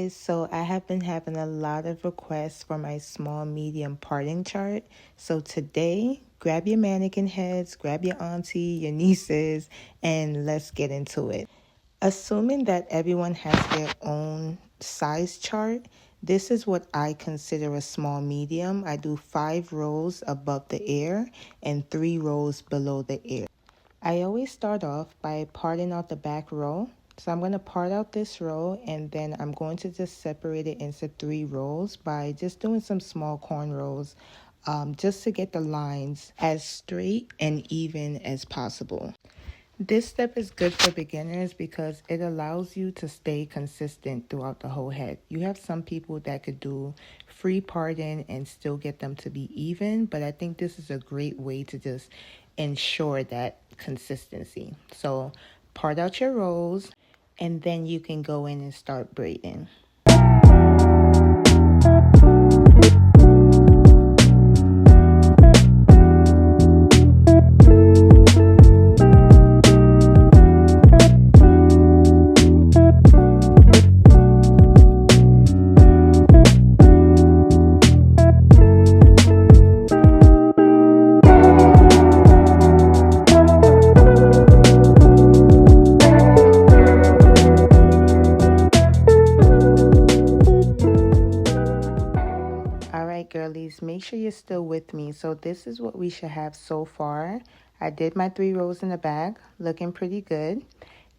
guys, so I have been having a lot of requests for my small medium parting chart. So today, grab your mannequin heads, grab your auntie, your nieces, and let's get into it. Assuming that everyone has their own size chart, this is what I consider a small medium. I do 5 rows above the ear and 3 rows below the ear. I always start off by parting out the back row. So I'm going to part out this row and then I'm going to just separate it into 3 rows by just doing some small cornrows just to get the lines as straight and even as possible. This step is good for beginners because it allows you to stay consistent throughout the whole head. You have some people that could do free parting and still get them to be even, but I think this is a great way to just ensure that consistency. So part out your rows and then you can go in and start braiding. Girlies, make sure you're still with me. So this is what we should have so far. I did my 3 rows in the back, looking pretty good.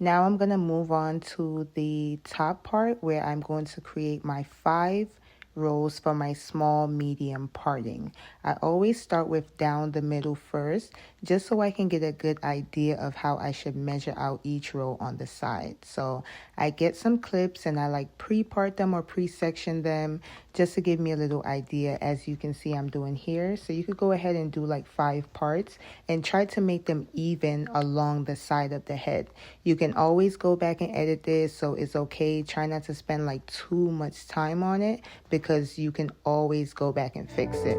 Now I'm going to move on to the top part where I'm going to create my 5 rows for my small medium parting. I always start with down the middle first, just so I can get a good idea of how I should measure out each row on the side. So I get some clips and I like pre-part them or pre-section them just to give me a little idea, as you can see I'm doing here. So you could go ahead and do like 5 parts and try to make them even along the side of the head. You can always go back and edit this, so it's okay. Try not to spend like too much time on it because you can always go back and fix it.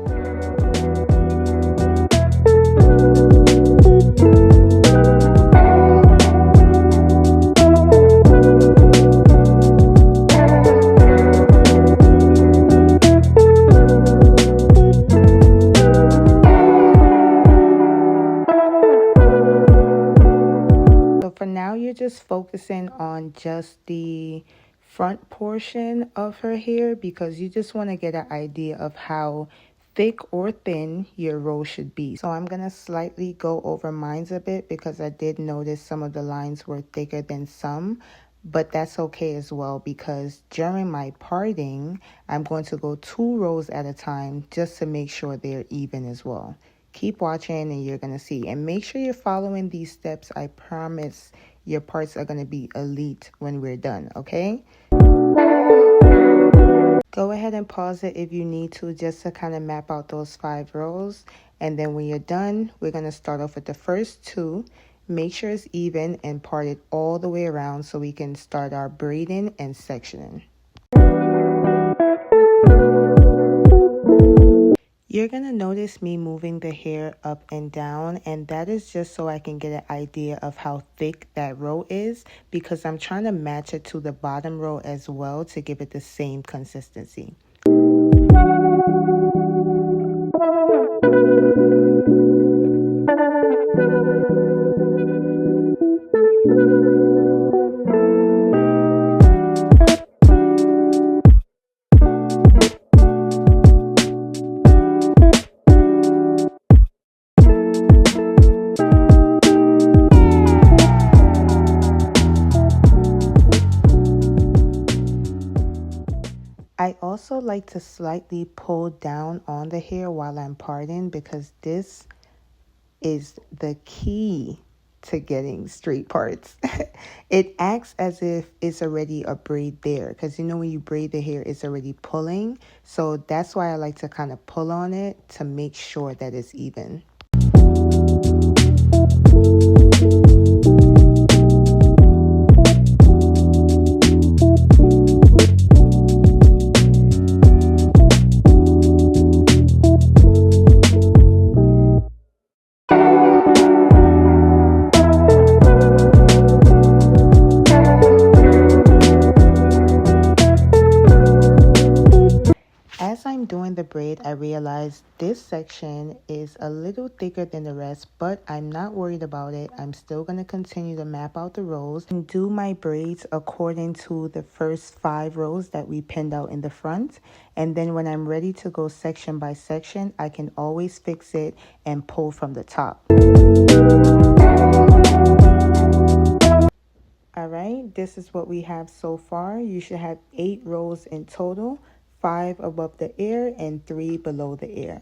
For now, you're just focusing on just the front portion of her hair because you just want to get an idea of how thick or thin your row should be. So I'm going to slightly go over mine a bit because I did notice some of the lines were thicker than some, but that's okay as well because during my parting, I'm going to go 2 rows at a time just to make sure they're even as well. Keep watching and you're going to see. And make sure you're following these steps. I promise your parts are going to be elite when we're done, okay? Go ahead and pause it if you need to, just to kind of map out those 5 rows. And then when you're done, we're going to start off with the first 2. Make sure it's even and part it all the way around so we can start our braiding and sectioning. You're going to notice me moving the hair up and down, and that is just so I can get an idea of how thick that row is because I'm trying to match it to the bottom row as well to give it the same consistency. I also like to slightly pull down on the hair while I'm parting because this is the key to getting straight parts. It acts as if it's already a braid there because you know when you braid the hair it's already pulling, so that's why I like to kind of pull on it to make sure that it's even. braid, I realized this section is a little thicker than the rest, but I'm not worried about it. I'm still going to continue to map out the rows and do my braids according to the first 5 rows that we pinned out in the front. And then when I'm ready to go section by section, I can always fix it and pull from the top. All right, this is what we have so far. You should have 8 rows in total, 5 above the ear and 3 below the ear.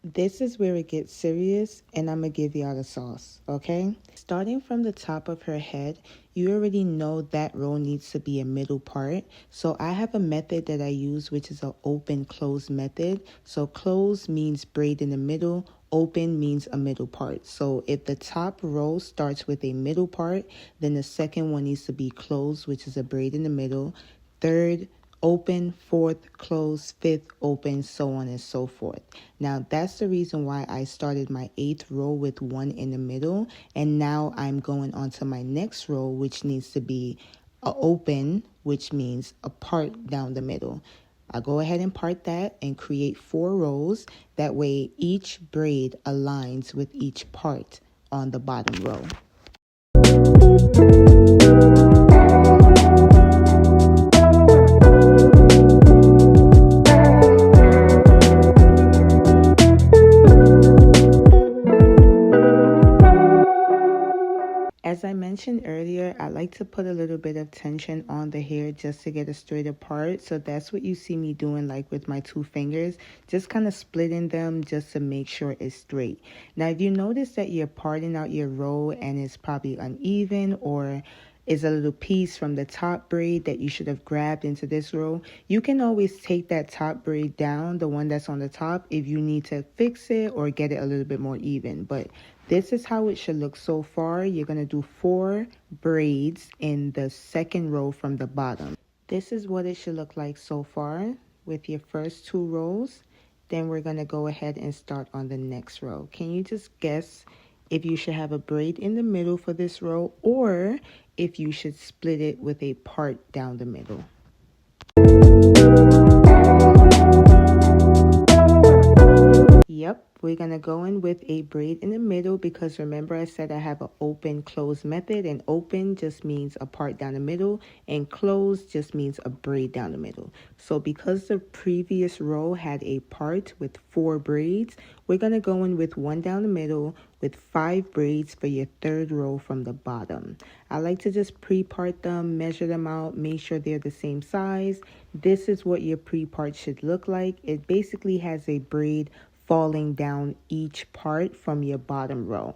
This is where it gets serious, and I'm going to give y'all the sauce, okay? Starting from the top of her head, you already know that row needs to be a middle part. So I have a method that I use, which is an open-close method. So close means braid in the middle. Open means a middle part. So if the top row starts with a middle part, then the second one needs to be closed, which is a braid in the middle. Third, open, fourth, close, fifth, open, so on and so forth. Now that's the reason why I started my 8th row with 1 in the middle, and now I'm going on to my next row, which needs to be a open, which means a part down the middle. I'll go ahead and part that and create 4 rows. That way each braid aligns with each part on the bottom row. As I mentioned earlier, I like to put a little bit of tension on the hair just to get it straight apart. So that's what you see me doing, like with my 2 fingers, just kind of splitting them just to make sure it's straight. Now, if you notice that you're parting out your row and it's probably uneven or is a little piece from the top braid that you should have grabbed into this row, you can always take that top braid down, the one that's on the top, if you need to fix it or get it a little bit more even. But this is how it should look so far. You're going to do 4 braids in the second row from the bottom. This is what it should look like so far with your first 2 rows. Then we're going to go ahead and start on the next row. Can you just guess if you should have a braid in the middle for this row or if you should split it with a part down the middle? Yep, we're going to go in with a braid in the middle because remember I said I have an open close method, and open just means a part down the middle and close just means a braid down the middle. So because the previous row had a part with 4 braids, we're going to go in with 1 down the middle with 5 braids for your 3rd row from the bottom. I like to just pre-part them, measure them out, make sure they're the same size. This is what your pre-part should look like. It basically has a braid falling down each part from your bottom row.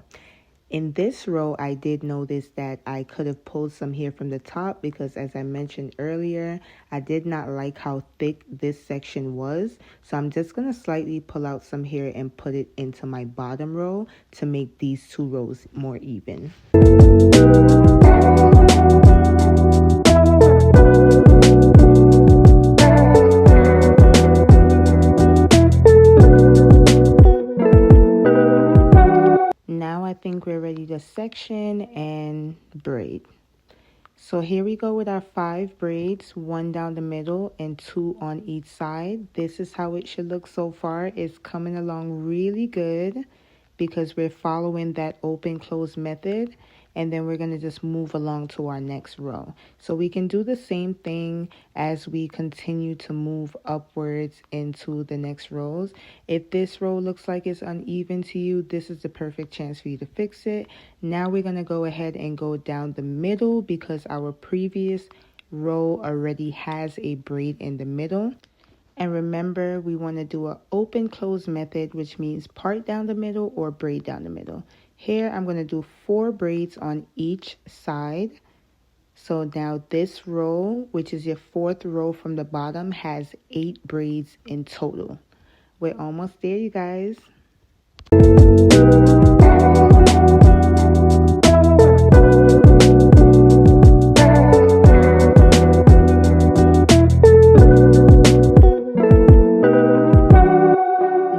In this row, I did notice that I could have pulled some hair from the top because, as I mentioned earlier, I did not like how thick this section was. So I'm just going to slightly pull out some hair and put it into my bottom row to make these 2 rows more even. Now I think we're ready to section and braid. So here we go with our 5 braids, 1 down the middle and 2 on each side. This is how it should look so far. It's coming along really good because we're following that open close method, and then we're going to just move along to our next row. So we can do the same thing as we continue to move upwards into the next rows. If this row looks like it's uneven to you, this is the perfect chance for you to fix it. Now we're going to go ahead and go down the middle because our previous row already has a braid in the middle. And remember, we want to do an open close method, which means part down the middle or braid down the middle. Here, I'm going to do 4 braids on each side. So now this row, which is your 4th row from the bottom, has 8 braids in total. We're almost there, you guys.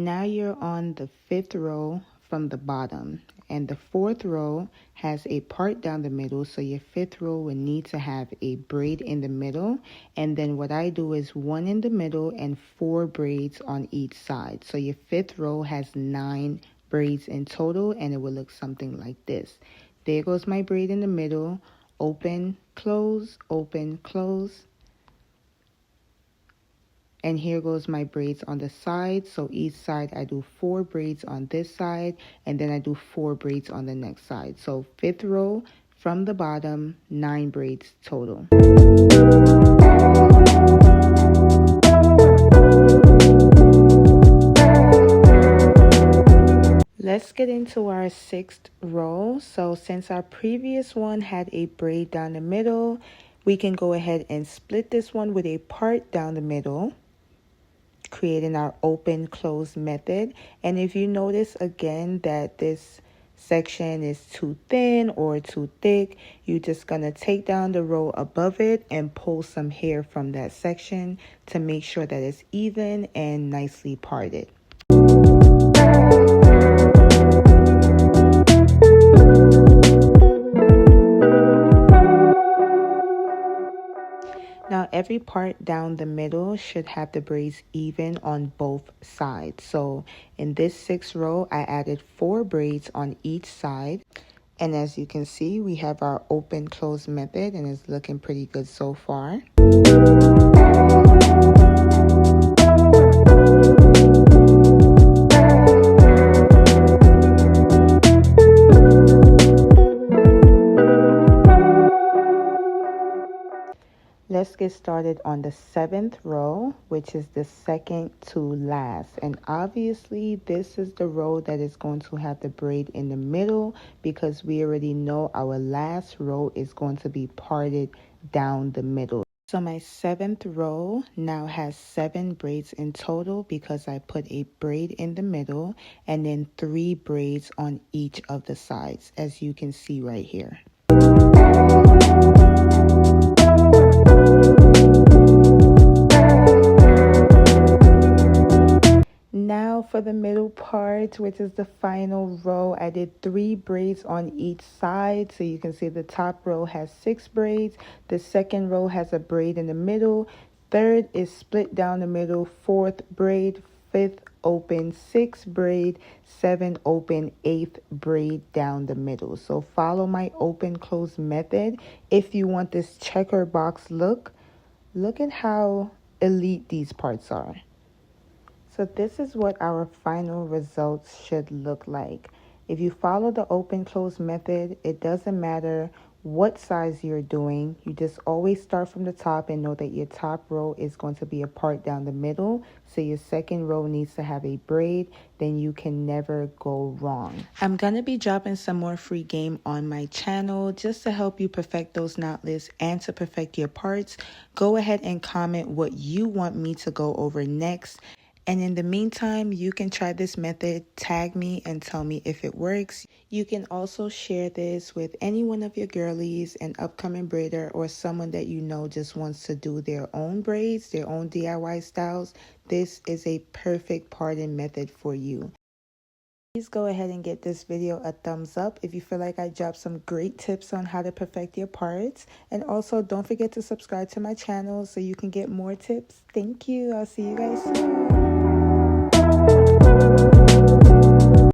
Now you're on the 5th row from the bottom, and the fourth row has a part down the middle, so your fifth row will need to have a braid in the middle. And then what I do is 1 in the middle and 4 braids on each side. So your fifth row has 9 braids in total, and it will look something like this. There goes my braid in the middle, open, close, open, close. And here goes my braids on the side. So each side I do 4 braids on this side, and then I do 4 braids on the next side. So fifth row from the bottom, 9 braids total. Let's get into our sixth row. So since our previous one had a braid down the middle, we can go ahead and split this one with a part down the middle, creating our open close method. And if you notice again that this section is too thin or too thick, you're just gonna take down the row above it and pull some hair from that section to make sure that it's even and nicely parted. Now every part down the middle should have the braids even on both sides. So in this sixth row, I added 4 braids on each side. And as you can see, we have our open close method, and it's looking pretty good so far. Let's get started on the 7th row, which is the second to last. And obviously this is the row that is going to have the braid in the middle, because we already know our last row is going to be parted down the middle. So my 7th row now has 7 braids in total, because I put a braid in the middle and then 3 braids on each of the sides, as you can see right here. Now for the middle part, which is the final row, I did 3 braids on each side. So you can see the top row has 6 braids. The second row has a braid in the middle. Third is split down the middle. Fourth braid. Fifth open. Sixth braid. 7 open. 8th braid down the middle. So follow my open close method. If you want this checker box look at how elite these parts are. So this is what our final results should look like. If you follow the open close method, it doesn't matter what size you're doing. You just always start from the top and know that your top row is going to be a part down the middle. So your second row needs to have a braid. Then you can never go wrong. I'm going to be dropping some more free game on my channel just to help you perfect those knotless and to perfect your parts. Go ahead and comment what you want me to go over next. And in the meantime, you can try this method, tag me, and tell me if it works. You can also share this with any one of your girlies, an upcoming braider, or someone that you know just wants to do their own braids, their own DIY styles. This is a perfect parting method for you. Please go ahead and give this video a thumbs up if you feel like I dropped some great tips on how to perfect your parts. And also don't forget to subscribe to my channel so you can get more tips. Thank you. I'll see you guys soon.